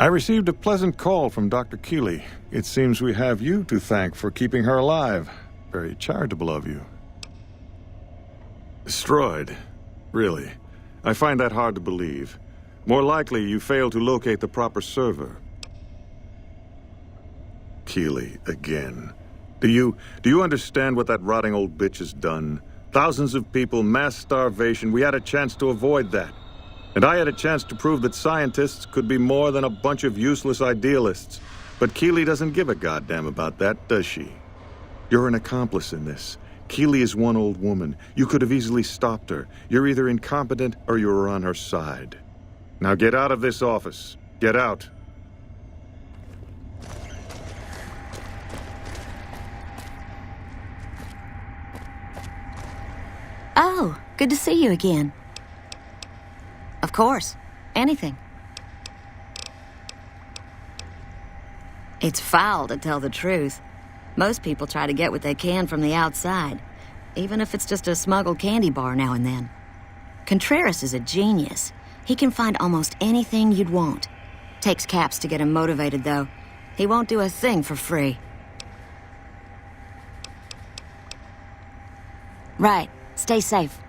I received a pleasant call from Dr. Keeley. It seems we have you to thank for keeping her alive. Very charitable of you. Destroyed? Really? I find that hard to believe. More likely, you failed to locate the proper server. Keeley, again. Do you understand what that rotting old bitch has done? Thousands of people, mass starvation. We had a chance to avoid that. And I had a chance to prove that scientists could be more than a bunch of useless idealists. But Keeley doesn't give a goddamn about that, does she? You're an accomplice in this. Keeley is one old woman. You could have easily stopped her. You're either incompetent or you're on her side. Now get out of this office. Get out. Oh, good to see you again. Of course. Anything. It's foul, to tell the truth. Most people try to get what they can from the outside, even if it's just a smuggled candy bar now and then. Contreras is a genius. He can find almost anything you'd want. Takes caps to get him motivated, though. He won't do a thing for free. Right. Stay safe.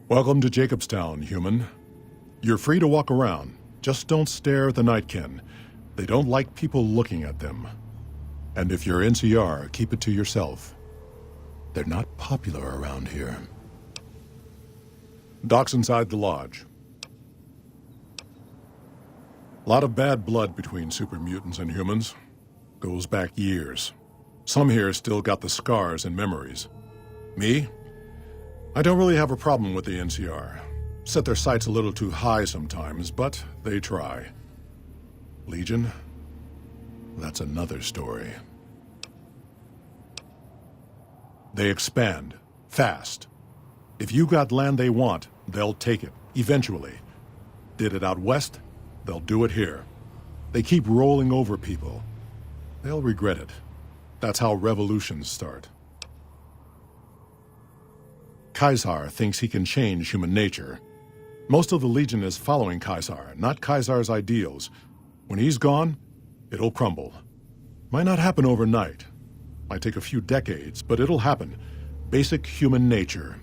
Welcome to Jacobstown, human. You're free to walk around. Just don't stare at the Nightkin. They don't like people looking at them. And if you're NCR, keep it to yourself. They're not popular around here. Doc's inside the lodge. A lot of bad blood between super mutants and humans. Goes back years. Some here still got the scars and memories. Me? I don't really have a problem with the NCR. Set their sights a little too high sometimes, but they try. Legion? That's another story. They expand. Fast. If you got land they want, they'll take it. Eventually. Did it out west? They'll do it here. They keep rolling over people. They'll regret it. That's how revolutions start. Caesar thinks he can change human nature. Most of the Legion is following Caesar, not Caesar's ideals. When he's gone, it'll crumble. Might not happen overnight. Might take a few decades, but it'll happen. Basic human nature.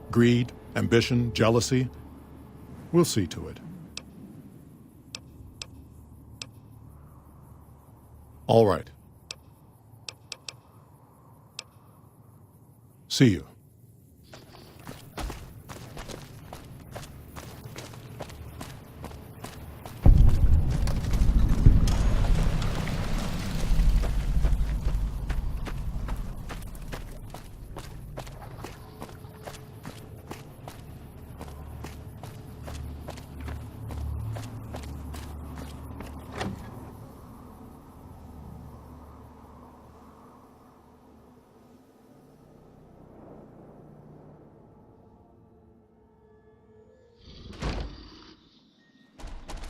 Greed, ambition, jealousy. We'll see to it. All right. See you.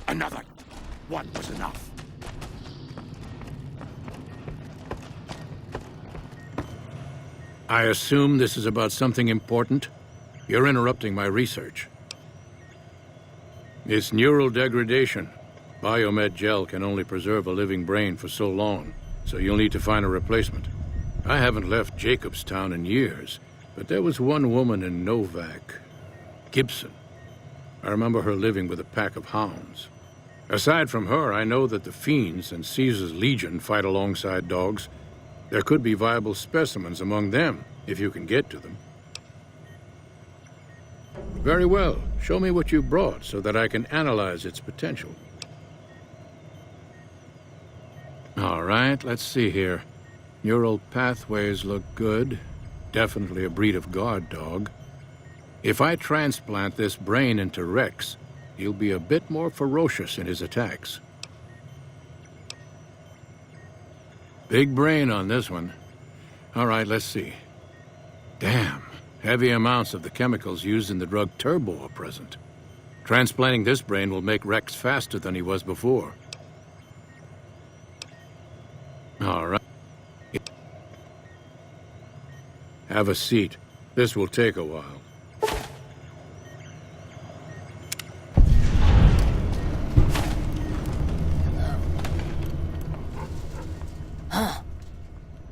Another one was enough. I assume this is about something important? You're interrupting my research. It's neural degradation. Biomed gel can only preserve a living brain for so long, so you'll need to find a replacement. I haven't left Jacobstown in years, but there was one woman in Novak, Gibson. I remember her living with a pack of hounds. Aside from her, I know that the Fiends and Caesar's Legion fight alongside dogs. There could be viable specimens among them, if you can get to them. Very well. Show me what you brought so that I can analyze its potential. All right, let's see here. Neural pathways look good. Definitely a breed of guard dog. If I transplant this brain into Rex, he'll be a bit more ferocious in his attacks. Big brain on this one. All right, let's see. Damn, heavy amounts of the chemicals used in the drug Turbo are present. Transplanting this brain will make Rex faster than he was before. All right. Have a seat. This will take a while.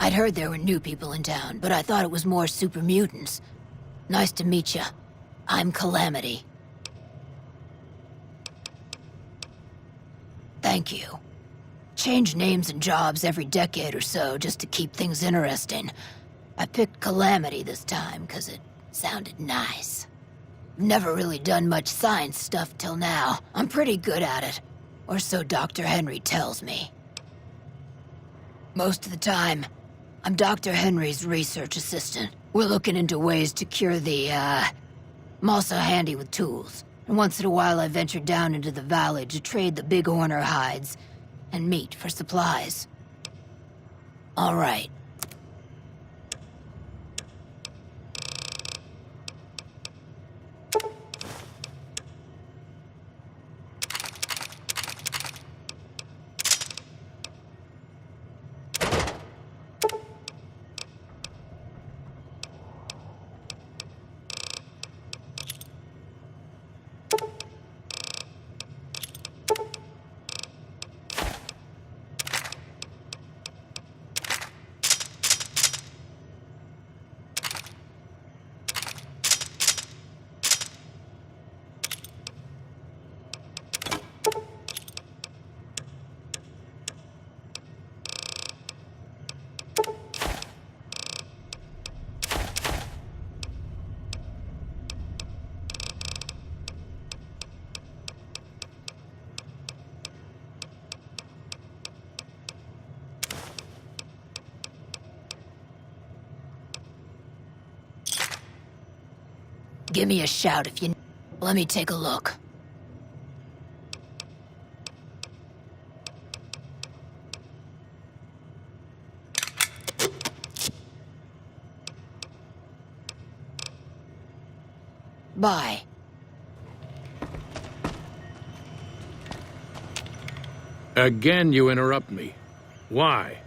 I'd heard there were new people in town, but I thought it was more super mutants. Nice to meet ya. I'm Calamity. Thank you. Change names and jobs every decade or so just to keep things interesting. I picked Calamity this time because it sounded nice. Never really done much science stuff till now. I'm pretty good at it. Or so Dr. Henry tells me. Most of the time, I'm Dr. Henry's research assistant. We're looking into ways to cure the, I'm also handy with tools. And once in a while I venture down into the valley to trade the big horner hides and meat for supplies. All right. Give me a shout if you... Let me take a look. Bye. Again, you interrupt me. Why?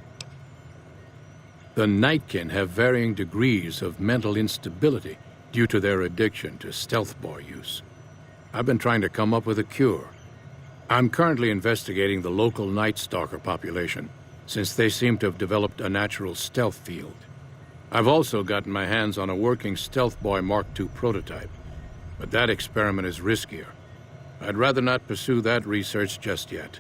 The Nightkin have varying degrees of mental instability due to their addiction to stealth boy use. I've been trying to come up with a cure. I'm currently investigating the local Night Stalker population, since they seem to have developed a natural stealth field. I've also gotten my hands on a working Stealth Boy Mark II prototype, but that experiment is riskier. I'd rather not pursue that research just yet.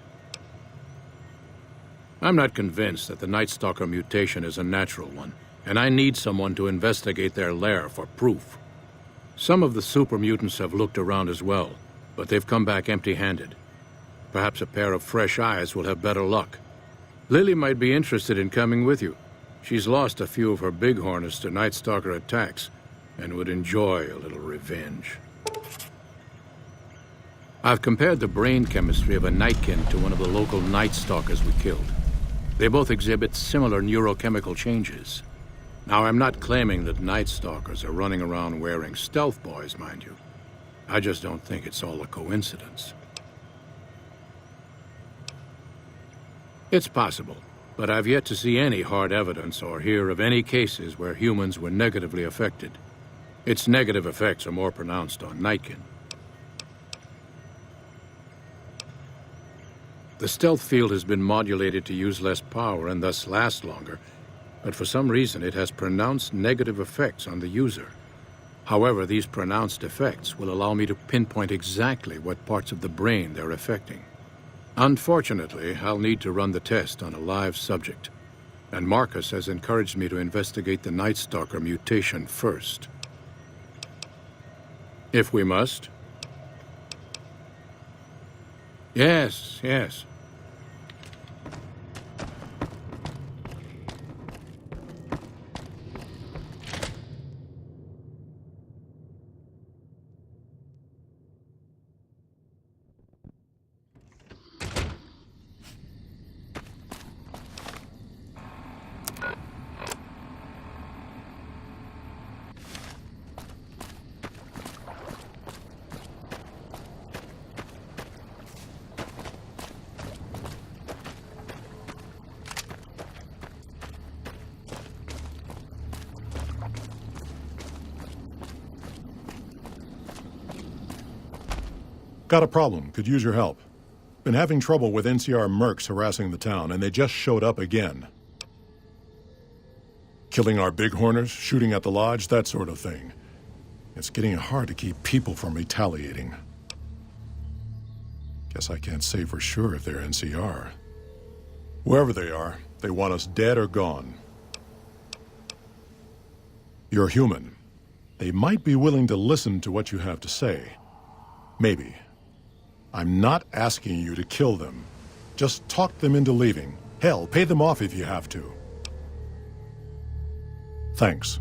I'm not convinced that the Night Stalker mutation is a natural one, and I need someone to investigate their lair for proof. Some of the super mutants have looked around as well, but they've come back empty-handed. Perhaps a pair of fresh eyes will have better luck. Lily might be interested in coming with you. She's lost a few of her bighorners to Night Stalker attacks, and would enjoy a little revenge. I've compared the brain chemistry of a Nightkin to one of the local Night Stalkers we killed. They both exhibit similar neurochemical changes. Now, I'm not claiming that Night Stalkers are running around wearing stealth boys, mind you. I just don't think it's all a coincidence. It's possible, but I've yet to see any hard evidence or hear of any cases where humans were negatively affected. Its negative effects are more pronounced on Nightkin. The stealth field has been modulated to use less power and thus last longer, but for some reason it has pronounced negative effects on the user. However, these pronounced effects will allow me to pinpoint exactly what parts of the brain they're affecting. Unfortunately, I'll need to run the test on a live subject, and Marcus has encouraged me to investigate the Night Stalker mutation first. If we must. Yes. Got a problem. Could use your help. Been having trouble with NCR mercs harassing the town, and they just showed up again. Killing our bighorners, shooting at the lodge, that sort of thing. It's getting hard to keep people from retaliating. Guess I can't say for sure if they're NCR. Whoever they are, they want us dead or gone. You're human. They might be willing to listen to what you have to say. Maybe. I'm not asking you to kill them. Just talk them into leaving. Hell, pay them off if you have to. Thanks.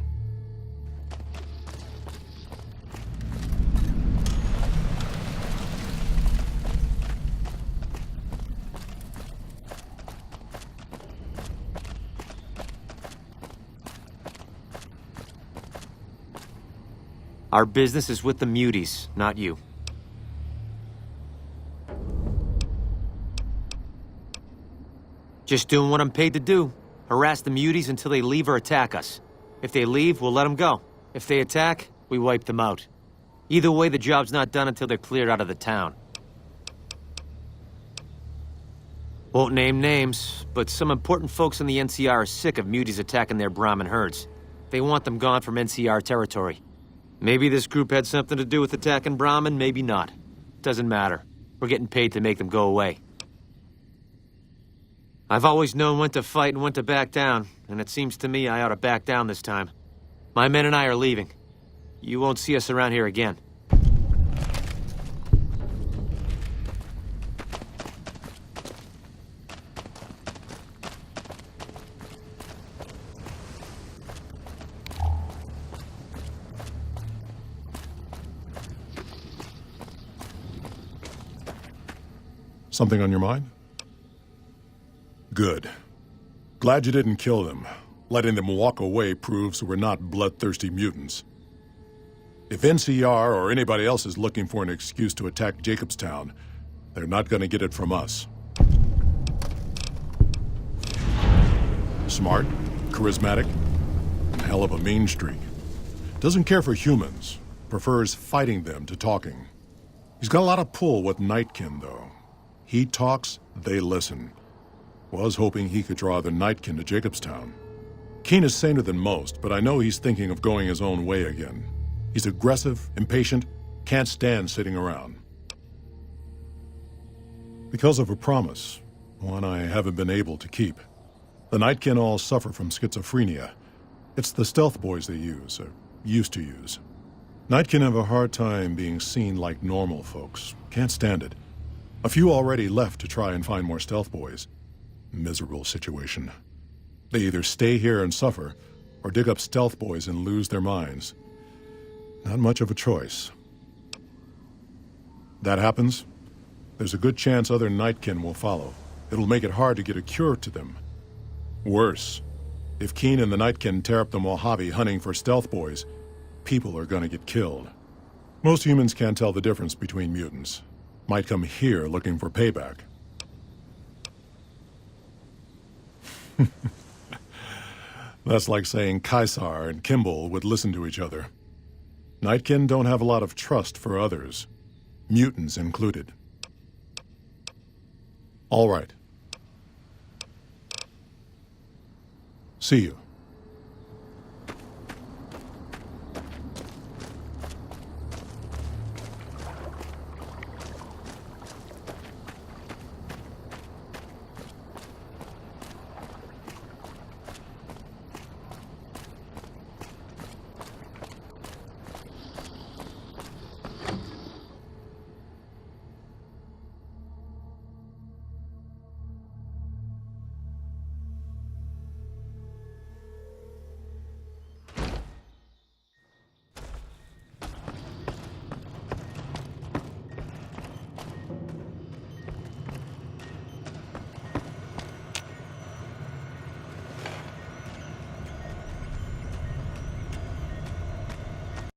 Our business is with the Muties, not you. Just doing what I'm paid to do. Harass the Muties until they leave or attack us. If they leave, we'll let them go. If they attack, we wipe them out. Either way, the job's not done until they're cleared out of the town. Won't name names, but some important folks in the NCR are sick of Muties attacking their Brahmin herds. They want them gone from NCR territory. Maybe this group had something to do with attacking Brahmin, maybe not. Doesn't matter. We're getting paid to make them go away. I've always known when to fight and when to back down, and it seems to me I ought to back down this time. My men and I are leaving. You won't see us around here again. Something on your mind? Good. Glad you didn't kill them. Letting them walk away proves we're not bloodthirsty mutants. If NCR or anybody else is looking for an excuse to attack Jacobstown, they're not going to get it from us. Smart, charismatic, and hell of a mean streak. Doesn't care for humans, prefers fighting them to talking. He's got a lot of pull with Nightkin, though. He talks, they listen. Was hoping he could draw the Nightkin to Jacobstown. Keen is saner than most, but I know he's thinking of going his own way again. He's aggressive, impatient, can't stand sitting around. Because of a promise, one I haven't been able to keep. The Nightkin all suffer from schizophrenia. It's the stealth boys they use, or used to use. Nightkin have a hard time being seen like normal folks. Can't stand it. A few already left to try and find more stealth boys. Miserable situation. They either stay here and suffer, or dig up stealth boys and lose their minds. Not much of a choice. That happens, there's a good chance other Nightkin will follow. It'll make it hard to get a cure to them. Worse, if Keen and the Nightkin tear up the Mojave hunting for stealth boys, people are gonna get killed. Most humans can't tell the difference between mutants. Might come here looking for payback. That's like saying Caesar and Kimball would listen to each other. Nightkin don't have a lot of trust for others, mutants included. All right. See you.